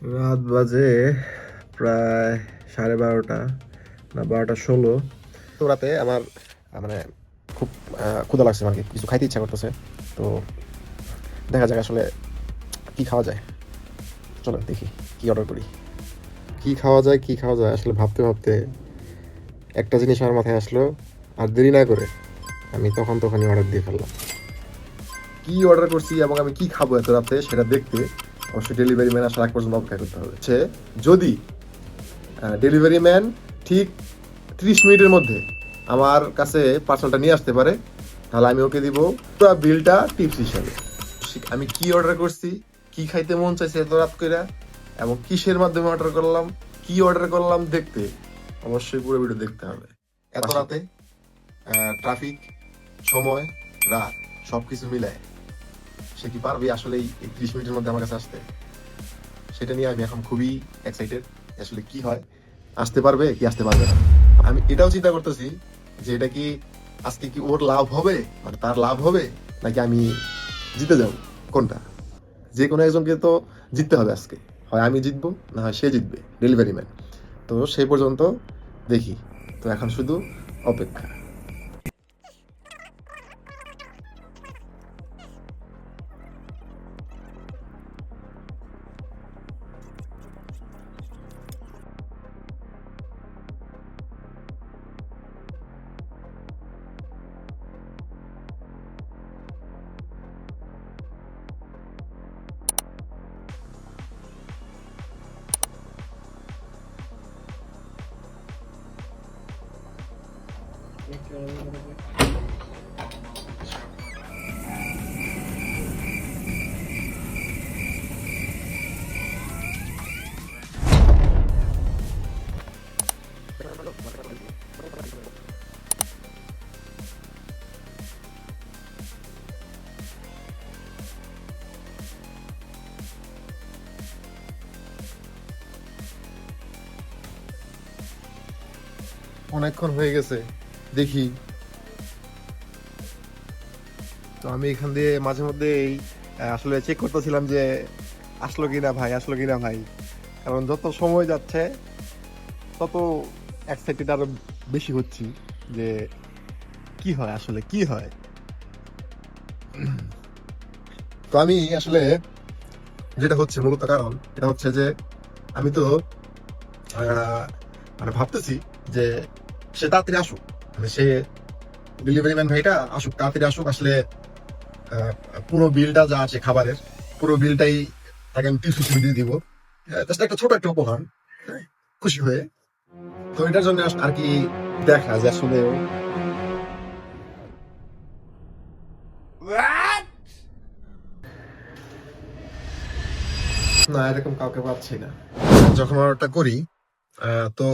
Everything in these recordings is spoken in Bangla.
রাত বাজে প্রায় 12:30 না 12:16। তো রাতে আমার মানে খুব ক্ষুধা লাগছে, মানে কিছু খাইতে ইচ্ছা করতেছে। তো দেখা যাক আসলে কি খাওয়া যায়। চলো দেখি কি অর্ডার করি। কি খাওয়া যায় আসলে ভাবতে ভাবতে একটা জিনিস আমার মাথায় আসলো, আর দেরি না করে আমি তখনই অর্ডার দিয়ে ফেললাম। কি অর্ডার করছি এবং আমি কি খাবো এত রাতে সেটা দেখতে অবশ্যই ডেলিভারি ম্যান আসার আগ পর্যন্ত অপেক্ষা করতে হবে। যদি ডেলিভারি ম্যান ঠিক 30 মিনিটের মধ্যে আমার কাছে পার্সেলটা নিয়ে আসতে পারে, তাহলে আমি ওকে দিব পুরো বিলটা টিপস হিসাবে। আমি কি অর্ডার করছি, কি খাইতে মন চাইছে এত রাত কইরা, এবং কিসের মাধ্যমে অর্ডার করলাম, কি অর্ডার করলাম দেখতে অবশ্যই পুরো ভিডিও দেখতে হবে। এত রাতে ট্রাফিক, সময়, রাত সবকিছু মিলায় সে কি পারবে আসলে এই 30 মিনিটের মধ্যে আমার কাছে আসতে? সেটা নিয়ে আমি এখন খুবই এক্সাইটেড। আসলে কি হয়, আসতে পারবে কি আসতে পারবে না। আমি এটাও চিন্তা করতেছি যে এটা কি আজকে কি ওর লাভ হবে, মানে তার লাভ হবে, নাকি আমি জিতে যাব, কোনটা? যে কোনো একজনকে তো জিততে হবে আজকে, হয় আমি জিতবো না হয় সে জিতবে, ডেলিভারি ম্যান। তো সেই পর্যন্ত দেখি। তো এখন শুধু অপেক্ষা। অনেকক্ষণ হয়ে গেছে, দেখি। তো আমি এখান দিয়ে মাঝে মধ্যে আসলে চেক করতেছিলাম যে আসলো কিনা ভাই। কারণ যত সময় যাচ্ছে তত এক্সাইটেড আরো বেশি হচ্ছি যে কি হয়, আসলে কি হয়। তো আমি আসলে যেটা হচ্ছে মূলত কারণ এটা হচ্ছে যে আমি তো আহ, মানে ভাবতেছি যে সে তাড়াতাড়ি আসুক, মানে সে ডেলিভারি ম্যান ভাইটা আসুক, তাড়াতাড়ি আসুক। আসলে আহ, পুরো বিলটা যা আছে খাবারের, পুরো বিলটাই তাকে আমি টিপস হিসেবে দিয়ে দিব, জাস্ট একটা ছোট একটা উপহার, হ্যাঁ, খুশি হয়ে। তো এটার জন্য আর কি দেখা যে আসলে না, এরকম কাউকে পাচ্ছি না। যখন অর্ডারটা করি তো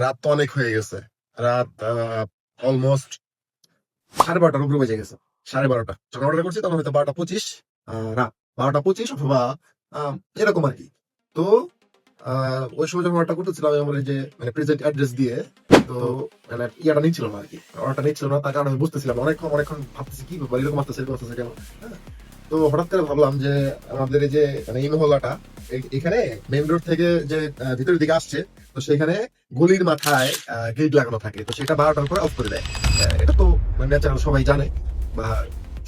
রাত তো অনেক হয়ে গেছে। রাত অলমোস্ট 12:30 উপরে বেজে গেছে। 12:30 যখন অর্ডার করছি তখন হয়তো 12:25, রাত 12:25 অথবা এরকম আর কি। তো ওই সময় যখন অর্ডার করতেছিলাম আমি আমার এই যে মানে প্রেজেন্ট অ্যাড্রেস দিয়ে, তো মানে ইয়াটা নিচ্ছিল না আর কি, অর্ডারটা নিচ্ছিল না। তার কারণে আমি বুঝতেছিলাম অনেকক্ষণ ভাবতেছি কি ব্যাপার, এরকম আসতেছে কেন। হ্যাঁ, তো হঠাৎ করে ভাবলাম যে আমাদের এই যে মানে এই মহল্লাটা, এখানে মেইন রোড থেকে যে ভিতরের দিকে আসছে, তো সেখানে গলির মাথায় গেট লাগানো থাকে, তো সেটা 12টার পরে অফ করে দেয়। এটা তো ন্যাচারাল, সবাই জানে বা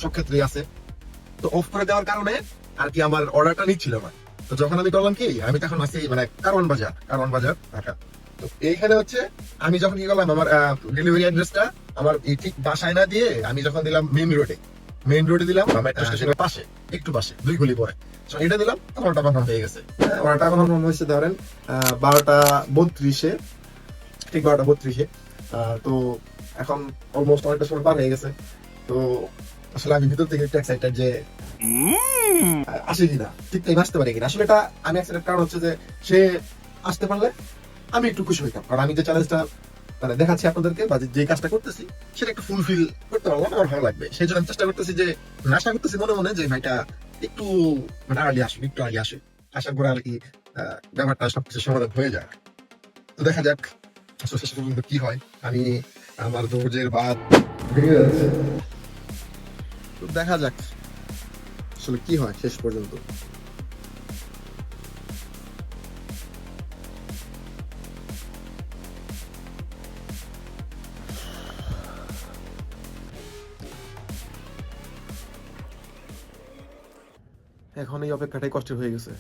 সব ক্ষেত্রেই আছে। তো অফ করে দেওয়ার কারণে আর কি আমার অর্ডারটা নিচ্ছিল না। তো যখন আমি করলাম কি, আমি তখন আছি মানে কারওয়ান বাজার ঢাকা। তো এইখানে হচ্ছে আমি যখন কি করলাম, আমার ডেলিভারি অ্যাড্রেসটা আমার এই ঠিক বাসায় না দিয়ে আমি যখন দিলাম মেইন রোডে দিলাম, মেট্রো স্টেশনের পাশে, একটু পাশে 2 গলি পরে। তো এটা দিলাম, তখন ওটা কনফার্ম হয়ে গেছে। ওটা কনফার্ম হয়েছে ধরেন 12:32-এ, ঠিক 12:32-এ। তো এখন অলমোস্ট অনেকটা সময় পার হয়ে গেছে। তো আসলে আমি ভিতর থেকে একটু এক্সাইটেড যে আসে কিনা, ঠিক টাইম আসতে পারে কিনা। আসলে এটা আমি এক্সাইটেড কারণ হচ্ছে যে সে আসতে পারলে আমি একটু খুশি হইতাম, কারণ আমি যে চ্যালেঞ্জটা মানে দেখাচ্ছি আপনাদেরকে বা যে কাজটা করতেছি সেটা একটু ফুলফিল করতে পারলাম, আমার ভালো লাগবে। সেই জন্য আমি চেষ্টা করতেছি যে আশা করতেছি মনে মনে যে ভাইটা একটু মানে একটু আগে আসে, আসার পরে আর কি ব্যাপারটা সবকিছু সমাধান হয়ে যাক। তো দেখা যাক আসলে শেষ পর্যন্ত কি হয়। আমি আমার ধৈর্যের বাঁধ ভেঙে যাচ্ছে। তো দেখা যাক আসলে কি হয় শেষ পর্যন্ত। এখন এই অপেক্ষাটাই কষ্টের হয়ে গেছে।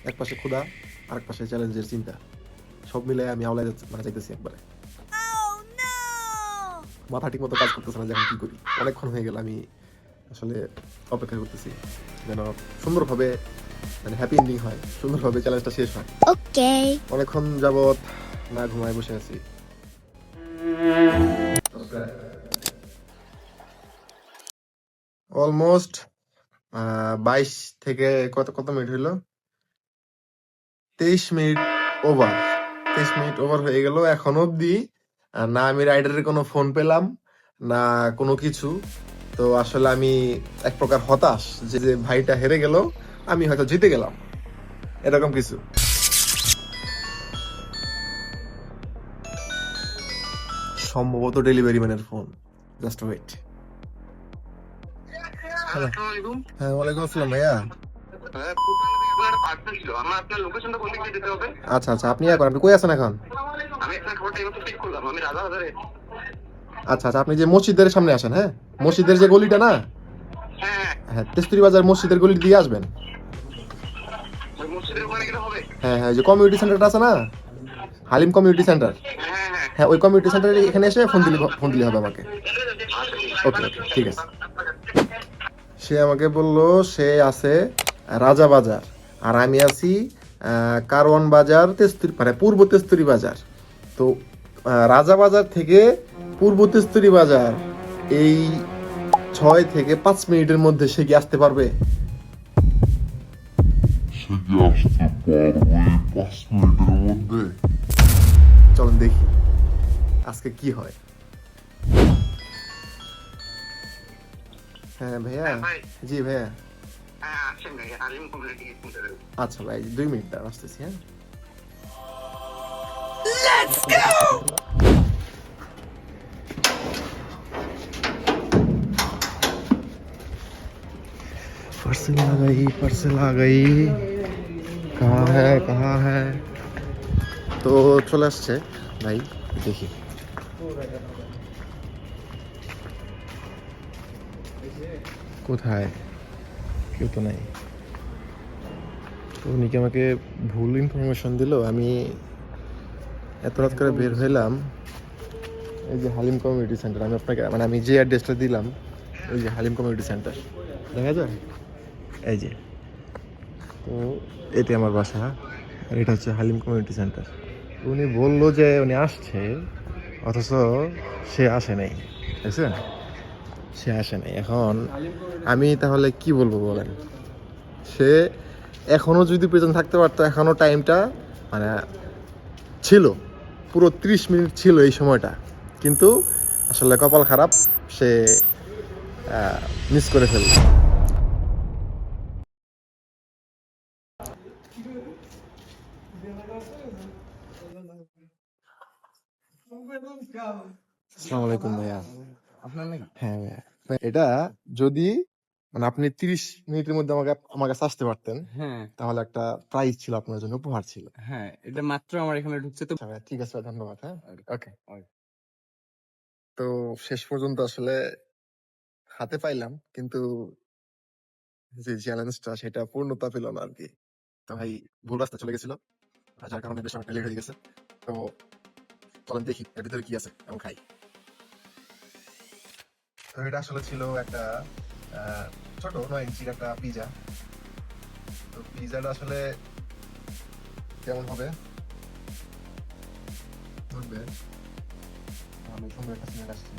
এক পাশে ক্ষুধা, আরেক পাশে চ্যালেঞ্জের চিন্তা, সব মিলে আমি আওলায় যাইতেছি একবারে। মাথা ঠিক মতো কাজ করতেছে না যে এখন কি করি। অনেকক্ষণ হয়ে গেল আমি আসলে অপেক্ষা করতেছি যেন সুন্দরভাবে হ্যাপি এন্ডিং হয়, সুন্দরভাবে চ্যালেঞ্জটা শেষ হয়। ওকে, অনেকক্ষণ যাবত না ঘুমায় বসে আছি। অলমোস্ট 22 থেকে কত কত মিনিট হইলো, 23 মিনিট ওভার, 23 মিনিট ওভার হয়ে গেল। এখন অব্দি না আমি রাইডারের কোনো ফোন পেলাম না কোনো কিছু। তো আসলে আমি এক প্রকার হতাশ যে ভাইটা হেরে গেল, আমি হয়তো জিতে গেলাম, এরকম কিছু। সম্ভবত ডেলিভারি ম্যানের ফোন। Just wait. হ্যাঁ, ওয়ালাইকুম আসসালাম ভাইয়া। আচ্ছা আচ্ছা, আপনি আপনি কই আছেন এখন? আচ্ছা আচ্ছা, আপনি যে মসজিদের সামনে আসেন, হ্যাঁ মসজিদের যে গলিটা না, হ্যাঁ তেস্তুরি বাজার মসজিদের গলি দিয়ে আসবেন। হ্যাঁ হ্যাঁ, যে কমিউনিটি সেন্টারটা আছে না, হালিম কমিউনিটি সেন্টার, হ্যাঁ ওই কমিউনিটি সেন্টারে এখানে এসে ফোন দিলে হবে আমাকে। ওকে ওকে, ঠিক আছে। সে আমাকে বলল সে আছে রাজা বাজার, আর আমি আছি কারওয়ান বাজার, তেস্তুরি পূর্ব তেস্তুরি বাজার। তো রাজা বাজার থেকে পূর্ব তেস্তুরি বাজার এই 6 থেকে 5 মিনিটের মধ্যে সে কি আসতে পারবে? সে কি আসতে পারবে 5 মিনিটের মধ্যে? চলেন দেখি আজকে কি হয়। হ্যাঁ ভাইয়া। জি ভাইয়া। আচ্ছা ভাই, 2 মিনিট দাঁড়া, আসতেছি। হ্যাঁ, লেটস গো। पार्सल आ गई, कहाँ है। তো চলে আসছে ভাই, দেখি। কোথায়? কেউ তো নাই। তো উনি কি আমাকে ভুল ইনফরমেশন দিল? আমি এত রাত করে বের হইলাম, এই যে হালিম কমিউনিটি সেন্টার, আমি আপনাকে আমি যে অ্যাড্রেসটা দিলাম, ওই যে হালিম কমিউনিটি সেন্টার দেখা যায়, এই যে। তো এটি আমার বাসা, আর এটা হচ্ছে হালিম কমিউনিটি সেন্টার। উনি বলল যে উনি আসছে, অথচ সে আসে নাই, বুঝছেন? সে আসে নাই। এখন আমি তাহলে কি বলবো বলেন? সে এখনো যদি প্রেজেন্ট থাকতে পারতো, এখনো টাইমটা ছিল, পুরো 30 মিনিট ছিল এই সময়টা, কিন্তু আসলে কপাল খারাপ, সে মিস করে ফেলল। আসসালামু আলাইকুম ভাইয়া। হ্যাঁ ভাইয়া, এটা যদি আপনি 30 মিনিটের মধ্যে আমার কাছে আসতে পারতেন, হ্যাঁ তাহলে একটা প্রাইজ ছিল আপনার জন্য, উপহার ছিল। হ্যাঁ, এটা মাত্র আমার এখানে ঢুকছে তো। আচ্ছা ভাইয়া, ঠিক আছে, ধন্যবাদ। হ্যাঁ, ওকে। তো শেষ পর্যন্ত আসলে হাতে পাইলাম, কিন্তু যে চ্যালেঞ্জটা সেটা পূর্ণতা পেল না আর কি। তো ভাই ভুল রাস্তা চলে গেছিল, যার কারণে বেশ অনেকটা লেট হয়ে গেছে। তো চলেন দেখি এর ভিতরে কি আছে এবং খাই। তো এটা আসলে ছিল একটা ছোট 9 ইঞ্চির একটা পিজা। তো পিজাটা আসলে কেমন হবে বুঝবে, আমি সুন্দর একটা স্মেল আসছে,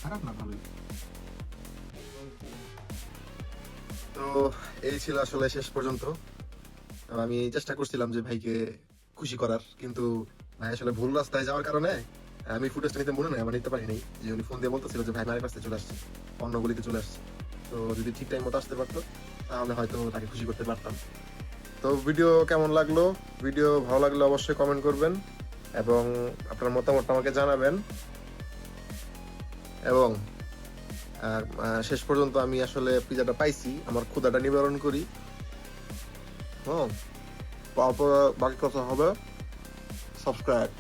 খারাপ না, ভালোই। তো এই ছিল আসলে শেষ পর্যন্ত। আমি চেষ্টা করছিলাম যে ভাইকে খুশি করার, কিন্তু ভাই আসলে ভুল রাস্তায় যাওয়ার কারণে আমি ফুটেজটা নিতে মনে নেই, আমার নিতে পারিনি। যে উনি ফোন দিয়ে বলতেছিল যে ভাই আমার কাছে চলে আসছে, অন্য গলিতে চলে আসছে। তো যদি ঠিক টাইম মতো আসতে পারতো তাহলে হয়তো তাকে খুশি করতে পারতাম। তো ভিডিও কেমন লাগলো? ভিডিও ভালো লাগলে অবশ্যই কমেন্ট করবেন এবং আপনার মতামতটা আমাকে জানাবেন। এবং শেষ পর্যন্ত আমি আসলে পিজাটা পাইছি, আমার ক্ষুধাটা নিবারণ করি। হ্যাঁ, তারপর বাকি কথা হবে সাবস্ক্রাইব।